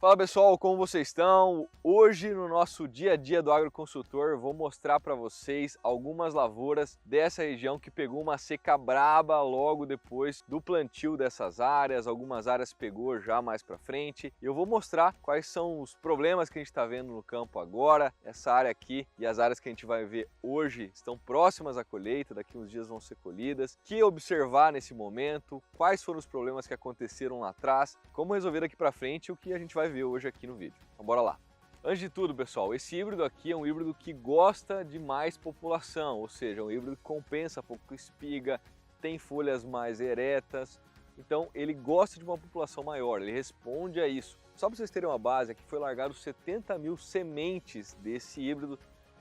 Fala pessoal, como vocês estão? Hoje no nosso dia a dia do agroconsultor eu vou mostrar para vocês algumas lavouras dessa região que pegou uma seca braba logo depois do plantio dessas áreas. Algumas áreas pegou já mais para frente. Eu vou mostrar quais são os problemas que a gente está vendo no campo agora. Essa área aqui e as áreas que a gente vai ver hoje estão próximas à colheita, daqui uns dias vão ser colhidas. O que observar nesse momento, quais foram os problemas que aconteceram lá atrás, como resolver daqui para frente e o que a gente vai ver hoje aqui no vídeo. Então bora lá. Antes de tudo, pessoal, esse híbrido aqui é um híbrido que gosta de mais população, ou seja, um híbrido que compensa pouco espiga, tem folhas mais eretas, então ele gosta de uma população maior, ele responde a isso. Só para vocês terem uma base, aqui foi largado 70 mil sementes desse híbrido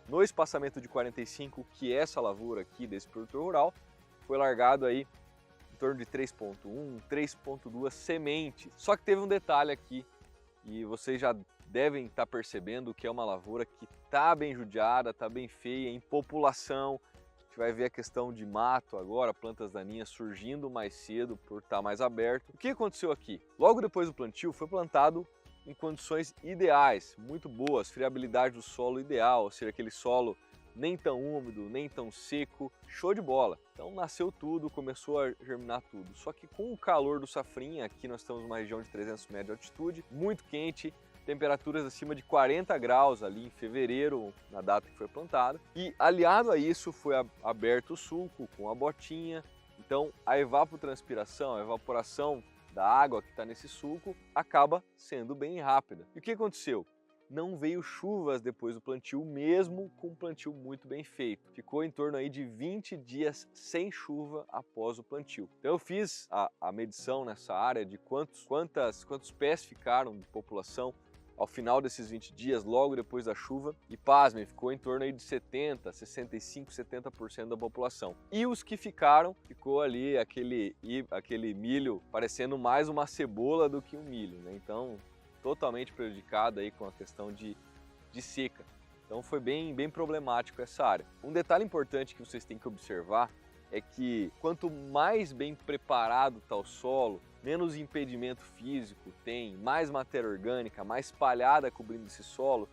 no espaçamento de 45, que é essa lavoura aqui desse produtor rural, foi largado aí em torno de 3.1, 3.2 sementes. Só que teve um detalhe aqui, e vocês já devem estar percebendo que é uma lavoura que está bem judiada, está bem feia em população. A gente vai ver a questão de mato agora, plantas daninhas surgindo mais cedo por estar mais aberto. O que aconteceu aqui? Logo depois do plantio foi plantado em condições ideais, muito boas, friabilidade do solo ideal, ou seja, aquele solo nem tão úmido, nem tão seco, show de bola. Então nasceu tudo, começou a germinar tudo. Só que com o calor do safrinha, aqui nós estamos numa região de 300 metros de altitude, muito quente, temperaturas acima de 40 graus ali em fevereiro, na data que foi plantado. E aliado a isso foi aberto o sulco com a botinha, então a evapotranspiração, a evaporação da água que está nesse sulco acaba sendo bem rápida. E o que aconteceu? Não veio chuvas depois do plantio, mesmo com um plantio muito bem feito. Ficou em torno aí de 20 dias sem chuva após o plantio. Então eu fiz a medição nessa área de quantos pés ficaram de população ao final desses 20 dias, logo depois da chuva, e pasmem, ficou em torno aí de 70, 65, 70% da população. E os que ficaram, ficou ali aquele milho parecendo mais uma cebola do que um milho, né? Então, totalmente prejudicada aí com a questão de seca. Então foi bem problemático essa área. Um detalhe importante que vocês têm que observar é que quanto mais bem preparado está o solo, menos impedimento físico tem, mais matéria orgânica, mais espalhada cobrindo esse solo,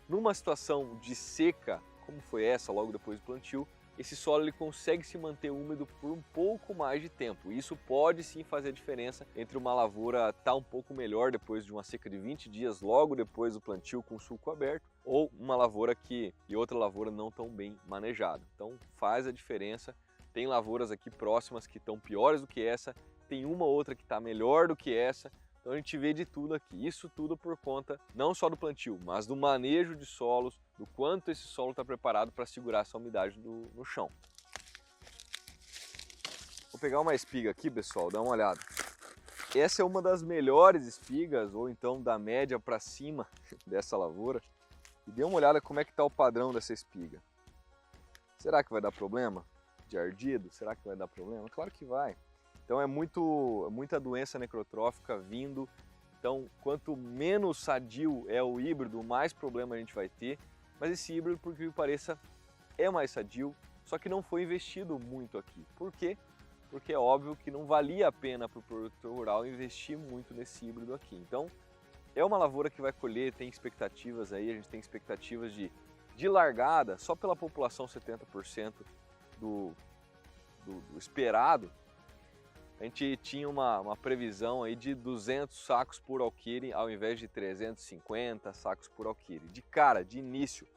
numa situação de seca, como foi essa logo depois do plantio, esse solo ele consegue se manter úmido por um pouco mais de tempo. Isso pode sim fazer a diferença entre uma lavoura estar um pouco melhor depois de uma seca de 20 dias, logo depois do plantio com o sulco aberto, ou uma lavoura e outra lavoura não tão bem manejada. Então faz a diferença. Tem lavouras aqui próximas que estão piores do que essa, tem uma ou outra que está melhor do que essa. Então a gente vê de tudo aqui, isso tudo por conta não só do plantio, mas do manejo de solos, do quanto esse solo está preparado para segurar essa umidade no chão. Vou pegar uma espiga aqui, pessoal, dá uma olhada. Essa é uma das melhores espigas, ou então da média para cima dessa lavoura. E dê uma olhada como é que está o padrão dessa espiga. Será que vai dar problema de ardido? Será que vai dar problema? Claro que vai. Então é muita doença necrotrófica vindo, então quanto menos sadio é o híbrido, mais problema a gente vai ter, mas esse híbrido, por que pareça, é mais sadio, só que não foi investido muito aqui. Por quê? Porque é óbvio que não valia a pena para o produtor rural investir muito nesse híbrido aqui. Então é uma lavoura que vai colher, tem expectativas aí, a gente tem expectativas de largada, só pela população 70% do esperado. A gente tinha uma previsão aí de 200 sacos por alqueire ao invés de 350 sacos por alqueire, de cara, de início.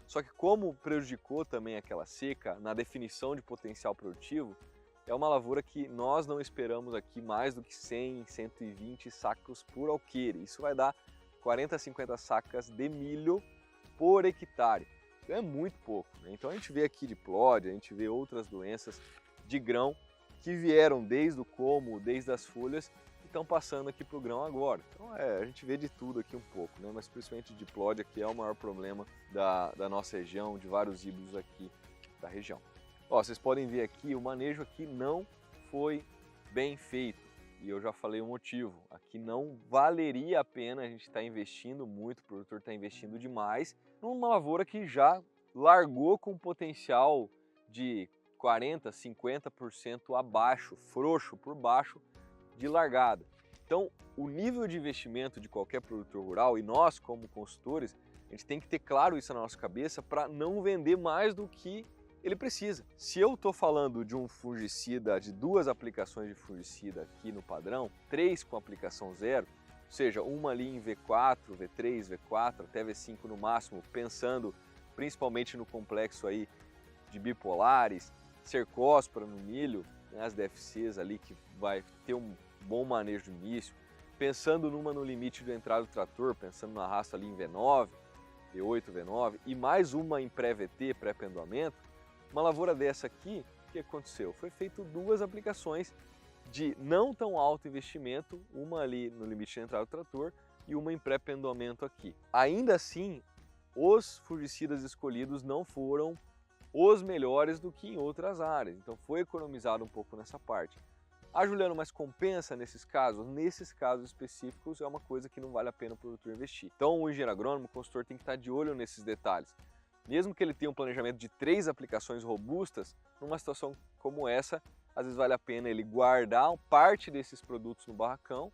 Só que como prejudicou também aquela seca na definição de potencial produtivo, é uma lavoura que nós não esperamos aqui mais do que 100, 120 sacos por alqueire. Isso vai dar 40 a 50 sacas de milho por hectare. Então é muito pouco, né? Então a gente vê aqui diplódia, a gente vê outras doenças de grão que vieram desde o como, desde as folhas, e estão passando aqui para o grão agora. Então a gente vê de tudo aqui um pouco, né? Mas principalmente de diplódia, que é o maior problema da nossa região, de vários híbridos aqui da região. Ó, vocês podem ver aqui, o manejo aqui não foi bem feito, e eu já falei o motivo. Aqui não valeria a pena a gente estar investindo muito, o produtor está investindo demais, numa lavoura que já largou com potencial de 40%, 50% abaixo, frouxo por baixo de largada. Então, o nível de investimento de qualquer produtor rural, e nós como consultores, a gente tem que ter claro isso na nossa cabeça para não vender mais do que ele precisa. Se eu estou falando de um fungicida, de 2 aplicações de fungicida aqui no padrão, 3 com aplicação 0, ou seja, uma ali em V4, V3, V4, até V5 no máximo, pensando principalmente no complexo aí de bipolares, cercóspora no milho, né, as DFCs ali que vai ter um bom manejo no início, pensando numa no limite de entrada do trator, pensando na raça ali em V9, V8, V9 e mais uma em pré-VT, pré-pendoamento, uma lavoura dessa aqui, o que aconteceu? Foi feito 2 aplicações de não tão alto investimento, uma ali no limite de entrada do trator e uma em pré-pendoamento aqui. Ainda assim, os fungicidas escolhidos não foram os melhores do que em outras áreas, então foi economizado um pouco nessa parte. Ah, Juliano, mas compensa nesses casos? Nesses casos específicos é uma coisa que não vale a pena o produtor investir. Então o engenheiro agrônomo, o consultor tem que estar de olho nesses detalhes. Mesmo que ele tenha um planejamento de 3 aplicações robustas, numa situação como essa, às vezes vale a pena ele guardar parte desses produtos no barracão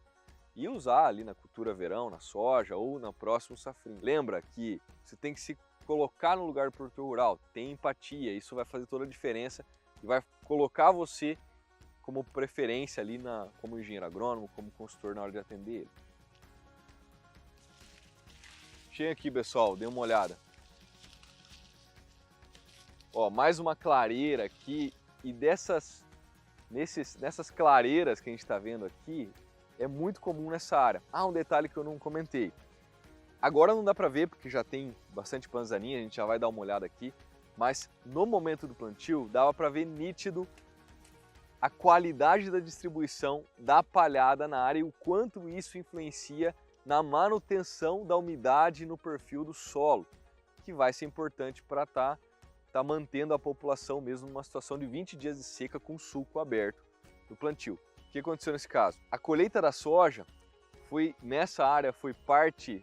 e usar ali na cultura verão, na soja ou na próxima safrinha. Lembra que você tem que se colocar no lugar do produtor rural, tem empatia, isso vai fazer toda a diferença e vai colocar você como preferência ali como engenheiro agrônomo, como consultor na hora de atender ele. Chega aqui, pessoal, dê uma olhada. Ó, mais uma clareira aqui e nessas clareiras que a gente está vendo aqui, é muito comum nessa área. Ah, um detalhe que eu não comentei. Agora não dá para ver porque já tem bastante panzaninha, a gente já vai dar uma olhada aqui, mas no momento do plantio dava para ver nítido a qualidade da distribuição da palhada na área e o quanto isso influencia na manutenção da umidade no perfil do solo, que vai ser importante para tá mantendo a população mesmo numa situação de 20 dias de seca com sulco aberto no plantio. O que aconteceu nesse caso? A colheita da soja nessa área foi parte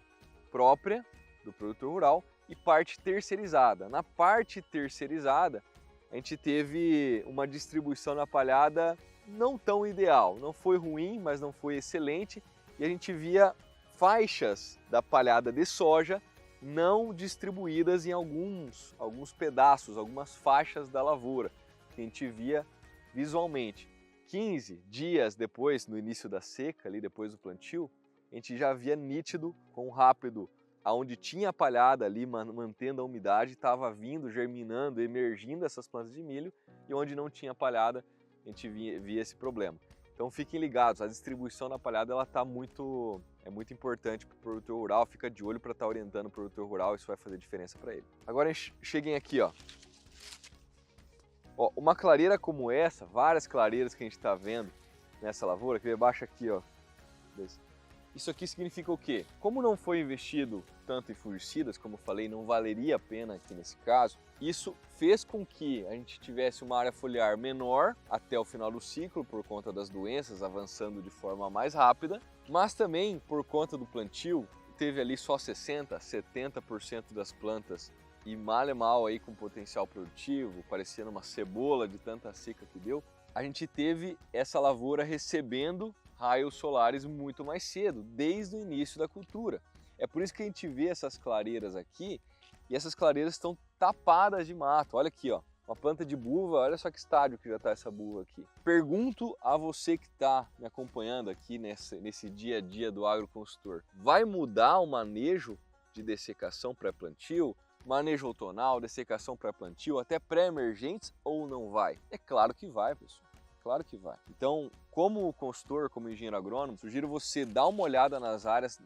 própria do produtor rural e parte terceirizada. Na parte terceirizada, a gente teve uma distribuição na palhada não tão ideal. Não foi ruim, mas não foi excelente. E a gente via faixas da palhada de soja não distribuídas em alguns pedaços, algumas faixas da lavoura, que a gente via visualmente. 15 dias depois, no início da seca, ali depois do plantio, a gente já via nítido, com rápido, aonde tinha palhada ali, mantendo a umidade, estava vindo, germinando, emergindo essas plantas de milho, e onde não tinha palhada, a gente via esse problema. Então fiquem ligados, a distribuição da palhada é muito importante para o produtor rural, fica de olho para estar orientando o produtor rural, isso vai fazer diferença para ele. Agora cheguem aqui, ó. Uma clareira como essa, várias clareiras que a gente está vendo nessa lavoura, que baixa aqui, ó. Isso aqui significa o quê? Como não foi investido tanto em fungicidas, como eu falei, não valeria a pena aqui nesse caso, isso fez com que a gente tivesse uma área foliar menor até o final do ciclo por conta das doenças avançando de forma mais rápida, mas também por conta do plantio, teve ali só 60%, 70% das plantas e mal aí com potencial produtivo, parecendo uma cebola de tanta seca que deu, a gente teve essa lavoura recebendo raios solares muito mais cedo, desde o início da cultura. É por isso que a gente vê essas clareiras aqui, e essas clareiras estão tapadas de mato. Olha aqui, ó, uma planta de buva, olha só que estádio que já está essa buva aqui. Pergunto a você que está me acompanhando aqui nesse dia a dia do agroconsultor, vai mudar o manejo de dessecação pré-plantio, manejo outonal, dessecação pré-plantio, até pré-emergentes ou não vai? É claro que vai, pessoal. Claro que vai. Então, como consultor, como engenheiro agrônomo, sugiro você dar uma olhada nas áreas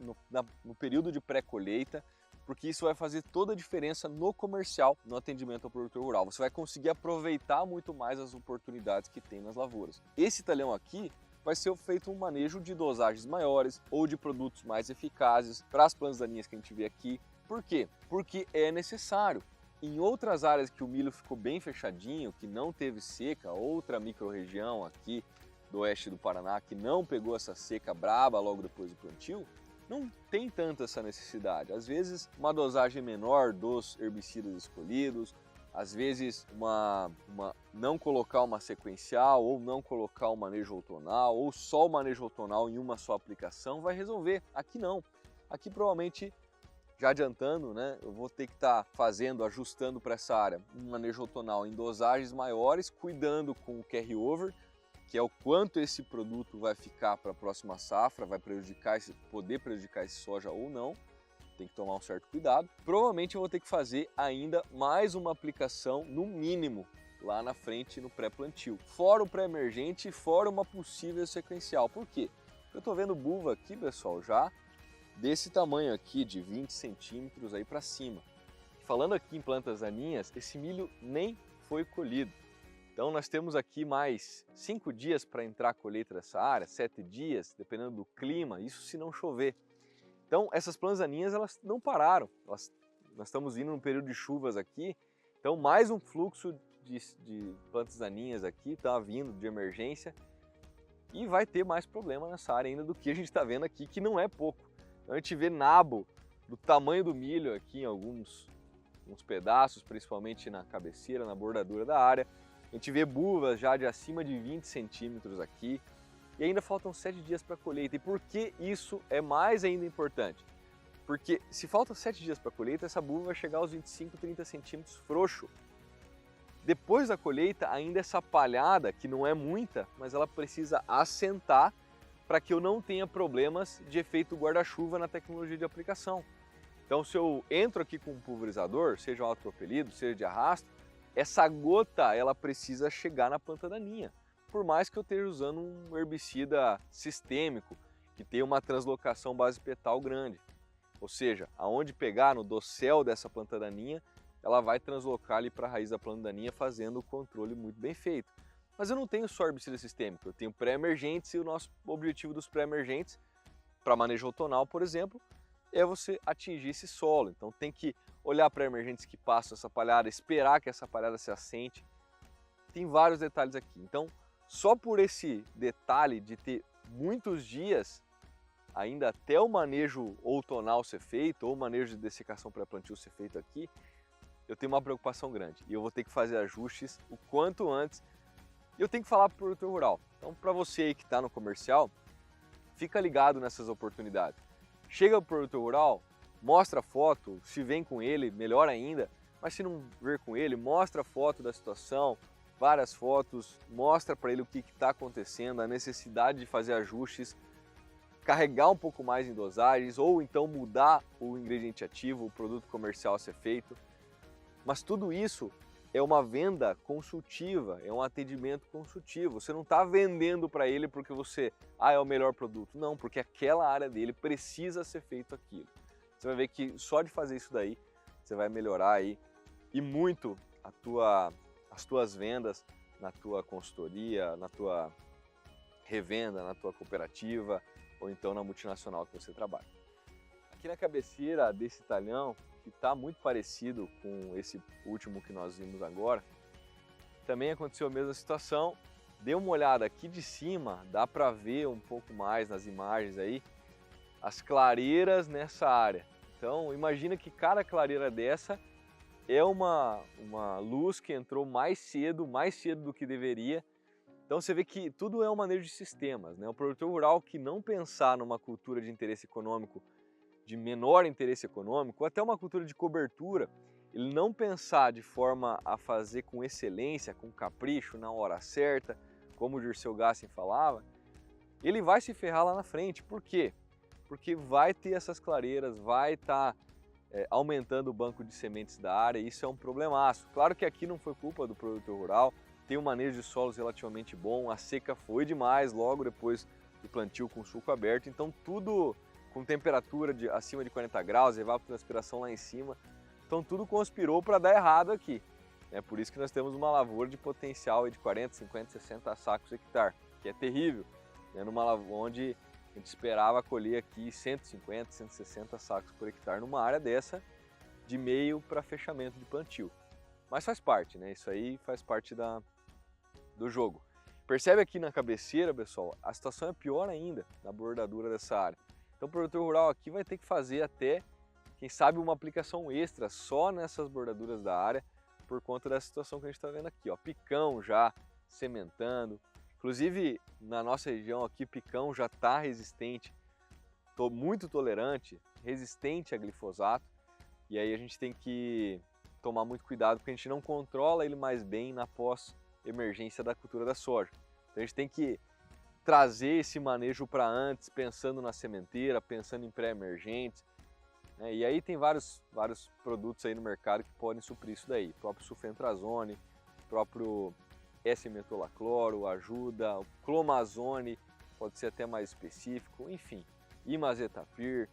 no período de pré-colheita, porque isso vai fazer toda a diferença no comercial, no atendimento ao produtor rural. Você vai conseguir aproveitar muito mais as oportunidades que tem nas lavouras. Esse talhão aqui vai ser feito um manejo de dosagens maiores ou de produtos mais eficazes para as plantas daninhas que a gente vê aqui. Por quê? Porque é necessário. Em outras áreas que o milho ficou bem fechadinho, que não teve seca, outra microrregião aqui do oeste do Paraná que não pegou essa seca braba logo depois do plantio, não tem tanto essa necessidade. Às vezes, uma dosagem menor dos herbicidas escolhidos, às vezes não colocar uma sequencial, ou não colocar um manejo outonal, ou só o manejo outonal em uma só aplicação vai resolver. Aqui não. Aqui provavelmente, já adiantando, né, eu vou ter que estar ajustando para essa área um manejo outonal em dosagens maiores, cuidando com o carry-over, que é o quanto esse produto vai ficar para a próxima safra, vai poder prejudicar esse soja ou não. Tem que tomar um certo cuidado. Provavelmente eu vou ter que fazer ainda mais uma aplicação, no mínimo, lá na frente no pré-plantio. Fora o pré-emergente e fora uma possível sequencial. Por quê? Eu estou vendo buva aqui, pessoal, já desse tamanho aqui, de 20 centímetros aí para cima. Falando aqui em plantas daninhas, esse milho nem foi colhido. Então nós temos aqui mais 5 dias para entrar a colheita dessa área, 7 dias, dependendo do clima, isso se não chover. Então essas plantas daninhas, elas não pararam, nós estamos indo num período de chuvas aqui, então mais um fluxo de plantas daninhas aqui está vindo de emergência e vai ter mais problema nessa área ainda do que a gente está vendo aqui, que não é pouco. Então a gente vê nabo do tamanho do milho aqui em alguns pedaços, principalmente na cabeceira, na bordadura da área. A gente vê buvas já de acima de 20 centímetros aqui. E ainda faltam 7 dias para a colheita. E por que isso é mais ainda importante? Porque se faltam 7 dias para a colheita, essa buva vai chegar aos 25, 30 centímetros frouxo. Depois da colheita, ainda essa palhada, que não é muita, mas ela precisa assentar para que eu não tenha problemas de efeito guarda-chuva na tecnologia de aplicação. Então, se eu entro aqui com um pulverizador, seja autopropelido, seja de arrasto, essa gota ela precisa chegar na planta daninha. Por mais que eu esteja usando um herbicida sistêmico, que tenha uma translocação base petal grande. Ou seja, aonde pegar no dossel dessa planta daninha, ela vai translocar ali para a raiz da planta daninha, fazendo o controle muito bem feito. Mas eu não tenho só herbicida sistêmico, eu tenho pré-emergentes, e o nosso objetivo dos pré-emergentes, para manejo outonal, por exemplo, é você atingir esse solo. Então tem que olhar para emergentes que passam essa palhada, esperar que essa palhada se assente. Tem vários detalhes aqui. Então, só por esse detalhe de ter muitos dias ainda até o manejo outonal ser feito, ou o manejo de dessecação pré-plantio ser feito aqui, eu tenho uma preocupação grande. E eu vou ter que fazer ajustes o quanto antes. E eu tenho que falar para o produtor rural. Então, para você aí que está no comercial, fica ligado nessas oportunidades. Chega para o produtor rural, mostra a foto, se vem com ele, melhor ainda, mas se não ver com ele, mostra a foto da situação, várias fotos, mostra para ele o que está acontecendo, a necessidade de fazer ajustes, carregar um pouco mais em dosagens, ou então mudar o ingrediente ativo, o produto comercial a ser feito. Mas tudo isso é uma venda consultiva, é um atendimento consultivo. Você não está vendendo para ele porque é o melhor produto. Não, porque aquela área dele precisa ser feito aquilo. Você vai ver que só de fazer isso daí, você vai melhorar aí e muito as tuas vendas na tua consultoria, na tua revenda, na tua cooperativa ou então na multinacional que você trabalha. Aqui na cabeceira desse talhão, que está muito parecido com esse último que nós vimos agora, também aconteceu a mesma situação. Dê uma olhada aqui de cima, dá para ver um pouco mais nas imagens aí, as clareiras nessa área. Então imagina que cada clareira dessa é uma luz que entrou mais cedo do que deveria. Então você vê que tudo é um manejo de sistemas, né? O produtor rural que não pensar numa cultura de interesse econômico, de menor interesse econômico, ou até uma cultura de cobertura, ele não pensar de forma a fazer com excelência, com capricho, na hora certa, como o Dirceu Gassen falava, ele vai se ferrar lá na frente. Por quê? Porque vai ter essas clareiras, vai estar aumentando o banco de sementes da área, e isso é um problemaço. Claro que aqui não foi culpa do produtor rural, tem um manejo de solos relativamente bom, a seca foi demais logo depois do plantio com sulco aberto, então tudo com temperatura acima de 40 graus, evapotranspiração lá em cima, então tudo conspirou para dar errado aqui. É por isso que nós temos uma lavoura de potencial de 40, 50, 60 sacos hectare, que é terrível, né? Numa lavoura onde a gente esperava colher aqui 150, 160 sacos por hectare numa área dessa de meio para fechamento de plantio. Mas faz parte, né? Isso aí faz parte do jogo. Percebe aqui na cabeceira, pessoal, a situação é pior ainda na bordadura dessa área. Então o produtor rural aqui vai ter que fazer até, quem sabe, uma aplicação extra só nessas bordaduras da área por conta da situação que a gente está vendo aqui, ó, picão já sementando. Inclusive na nossa região aqui, picão já está resistente, muito tolerante, resistente a glifosato, e aí a gente tem que tomar muito cuidado porque a gente não controla ele mais bem na pós-emergência da cultura da soja. Então a gente tem que trazer esse manejo para antes, pensando na sementeira, pensando em pré-emergentes, né? E aí tem vários produtos aí no mercado que podem suprir isso daí, o próprio sulfentrazone, o próprio S-metolacloro ajuda, o clomazone pode ser até mais específico, enfim, imazetapir.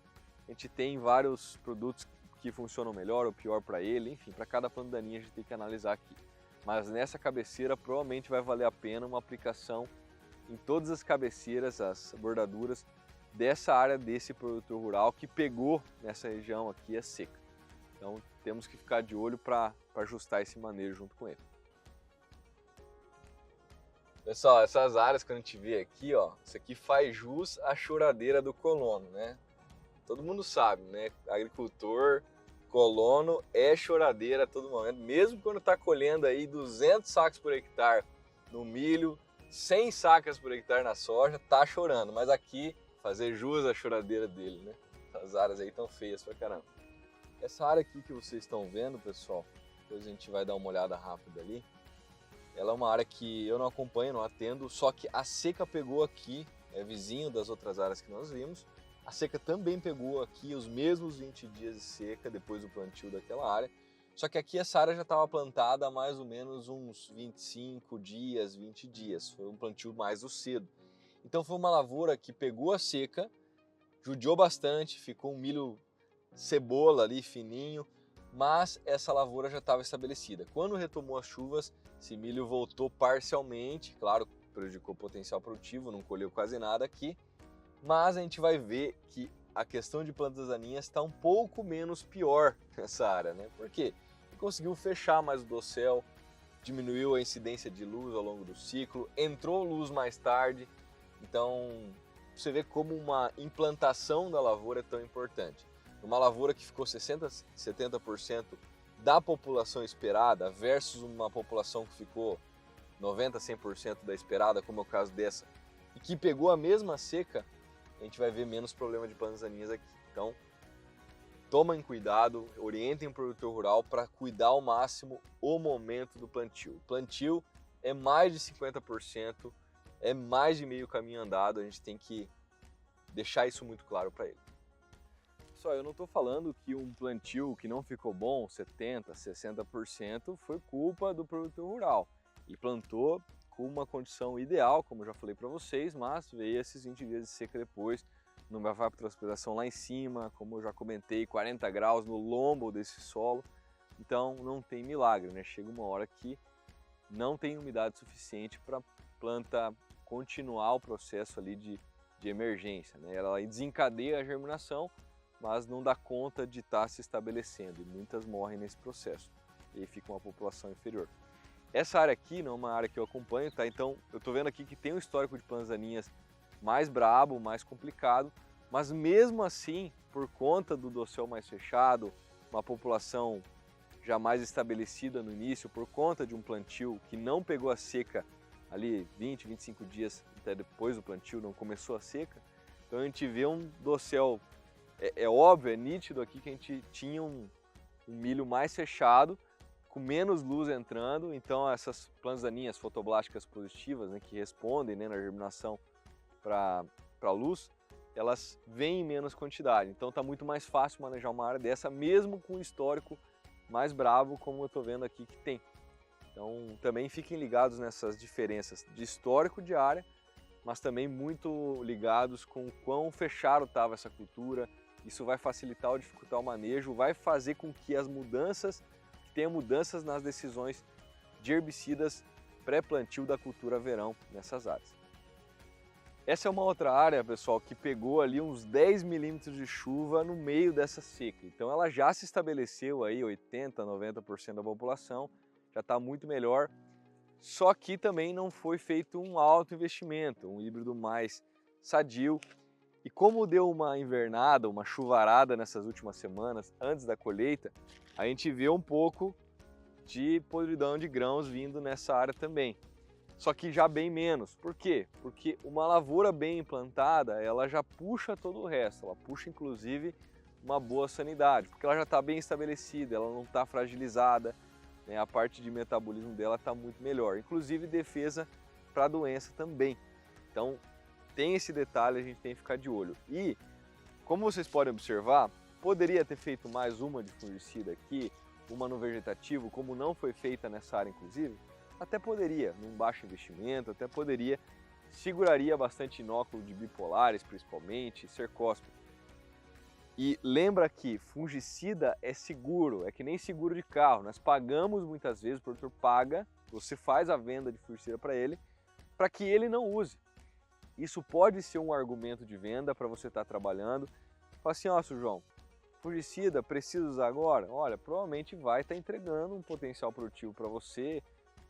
A gente tem vários produtos que funcionam melhor ou pior para ele, enfim, para cada planta daninha a gente tem que analisar aqui. Mas nessa cabeceira provavelmente vai valer a pena uma aplicação em todas as cabeceiras, as bordaduras dessa área desse produtor rural que pegou nessa região aqui a seca. Então temos que ficar de olho para ajustar esse manejo junto com ele. Pessoal, essas áreas que a gente vê aqui, ó, isso aqui faz jus à choradeira do colono, né? Todo mundo sabe, né? Agricultor, colono é choradeira a todo momento, mesmo quando está colhendo aí 200 sacos por hectare no milho, 100 sacas por hectare na soja, tá chorando, mas aqui fazer jus à choradeira dele, né? Essas áreas aí tão feias pra caramba. Essa área aqui que vocês estão vendo, pessoal, depois a gente vai dar uma olhada rápida ali. Ela é uma área que eu não acompanho, não atendo, só que a seca pegou aqui, é vizinho das outras áreas que nós vimos. A seca também pegou aqui os mesmos 20 dias de seca depois do plantio daquela área. Só que aqui essa área já estava plantada há mais ou menos uns 25 dias, 20 dias. Foi um plantio mais do cedo. Então foi uma lavoura que pegou a seca, judiou bastante, ficou um milho cebola ali fininho, mas essa lavoura já estava estabelecida. Quando retomou as chuvas, esse milho voltou parcialmente, claro, prejudicou o potencial produtivo, não colheu quase nada aqui, mas a gente vai ver que a questão de plantas daninhas está um pouco menos pior nessa área, né? Por quê? Conseguiu fechar mais o dossel, diminuiu a incidência de luz ao longo do ciclo, entrou luz mais tarde, então você vê como uma implantação da lavoura é tão importante. Uma lavoura que ficou 60-70% da população esperada versus uma população que ficou 90-100% da esperada, como é o caso dessa, e que pegou a mesma seca, a gente vai ver menos problema de plantas daninhas aqui. Então, tomem cuidado, orientem o produtor rural para cuidar ao máximo o momento do plantio. O plantio é mais de 50%, é mais de meio caminho andado, a gente tem que deixar isso muito claro para ele. Só, eu não estou falando que um plantio que não ficou bom, 70%, 60%, foi culpa do produtor rural. E plantou com uma condição ideal, como eu já falei para vocês, mas veio esses 20 dias de seca depois, numa evapotranspiração lá em cima, como eu já comentei, 40 graus no lombo desse solo. Então não tem milagre, né? Chega uma hora que não tem umidade suficiente para a planta continuar o processo ali de emergência, né? Ela desencadeia a germinação, mas não dá conta de estar se estabelecendo, e muitas morrem nesse processo, e aí fica uma população inferior. Essa área aqui não é uma área que eu acompanho, tá? Então eu estou vendo aqui que tem um histórico de plantas daninhas mais brabo, mais complicado, mas mesmo assim, por conta do dossel mais fechado, uma população já mais estabelecida no início, por conta de um plantio que não pegou a seca ali 20, 25 dias até depois do plantio, não começou a seca, então a gente vê um dossel, é óbvio, é nítido aqui que a gente tinha um milho mais fechado, com menos luz entrando, então essas plantas daninhas fotoblásticas positivas, né, que respondem, né, na germinação para a luz, elas vêm em menos quantidade, então está muito mais fácil manejar uma área dessa, mesmo com o histórico mais bravo, como eu estou vendo aqui que tem. Então também fiquem ligados nessas diferenças de histórico de área, mas também muito ligados com o quão fechado estava essa cultura. Isso vai facilitar ou dificultar o manejo, vai fazer com que as mudanças, tenha mudanças nas decisões de herbicidas pré-plantio da cultura verão nessas áreas. Essa é uma outra área, pessoal, que pegou ali uns 10 milímetros de chuva no meio dessa seca. Então ela já se estabeleceu aí, 80, 90% da população, já está muito melhor. Só que também não foi feito um alto investimento, um híbrido mais sadio. E como deu uma invernada, uma chuvarada nessas últimas semanas, antes da colheita, a gente vê um pouco de podridão de grãos vindo nessa área também. Só que já bem menos. Por quê? Porque uma lavoura bem implantada, ela já puxa todo o resto, ela puxa inclusive uma boa sanidade, porque ela já está bem estabelecida, ela não está fragilizada, né? A parte de metabolismo dela está muito melhor, inclusive defesa para a doença também. Então tem esse detalhe, a gente tem que ficar de olho. E como vocês podem observar, poderia ter feito mais uma de fungicida aqui, uma no vegetativo, como não foi feita nessa área inclusive, até poderia, num baixo investimento, até poderia, seguraria bastante inóculo de bipolares, principalmente, cercóspora. E lembra que fungicida é seguro, é que nem seguro de carro, nós pagamos muitas vezes, o produtor paga, você faz a venda de fungicida para que ele não use. Isso pode ser um argumento de venda para você estar trabalhando. Fala assim, ó, seu João, fungicida, precisa usar agora? Olha, provavelmente vai estar entregando um potencial produtivo para você,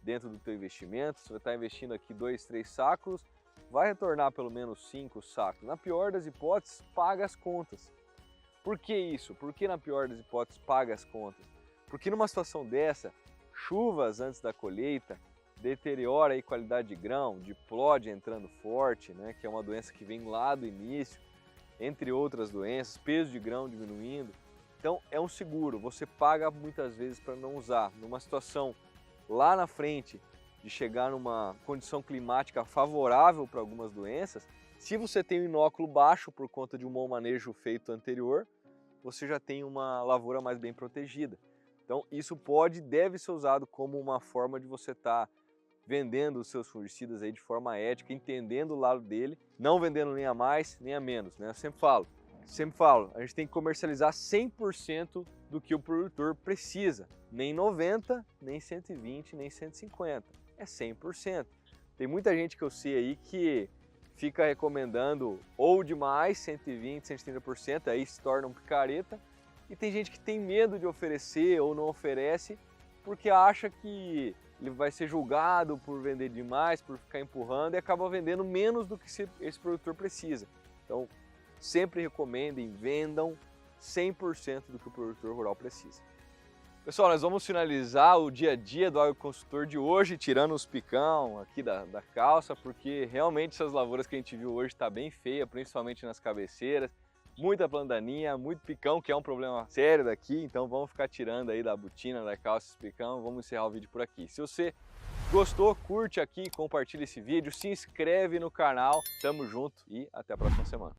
dentro do teu investimento. Você vai estar investindo aqui 2, 3 sacos, vai retornar pelo menos 5 sacos. Na pior das hipóteses, paga as contas. Por que isso? Por que na pior das hipóteses paga as contas? Porque numa situação dessa, chuvas antes da colheita deteriora a qualidade de grão, diplóide entrando forte, né, que é uma doença que vem lá do início, entre outras doenças, peso de grão diminuindo. Então é um seguro, você paga muitas vezes para não usar. Numa situação lá na frente de chegar numa condição climática favorável para algumas doenças, se você tem um inóculo baixo por conta de um bom manejo feito anterior, você já tem uma lavoura mais bem protegida. Então isso deve ser usado como uma forma de você estar vendendo os seus fungicidas aí de forma ética, entendendo o lado dele, não vendendo nem a mais nem a menos, né? Eu sempre falo, a gente tem que comercializar 100% do que o produtor precisa, nem 90, nem 120, nem 150, é 100%. Tem muita gente que eu sei aí que fica recomendando ou demais 120, 130%, aí se torna um picareta, e tem gente que tem medo de oferecer ou não oferece porque acha que ele vai ser julgado por vender demais, por ficar empurrando, e acaba vendendo menos do que esse produtor precisa. Então, sempre recomendem, vendam 100% do que o produtor rural precisa. Pessoal, nós vamos finalizar o dia a dia do agroconsultor de hoje, tirando os picão aqui da calça, porque realmente essas lavouras que a gente viu hoje está bem feia, principalmente nas cabeceiras. Muita plantaninha, muito picão, que é um problema sério daqui, então vamos ficar tirando aí da botina, da calça, esse picão. Vamos encerrar o vídeo por aqui. Se você gostou, curte aqui, compartilha esse vídeo, se inscreve no canal. Tamo junto e até a próxima semana.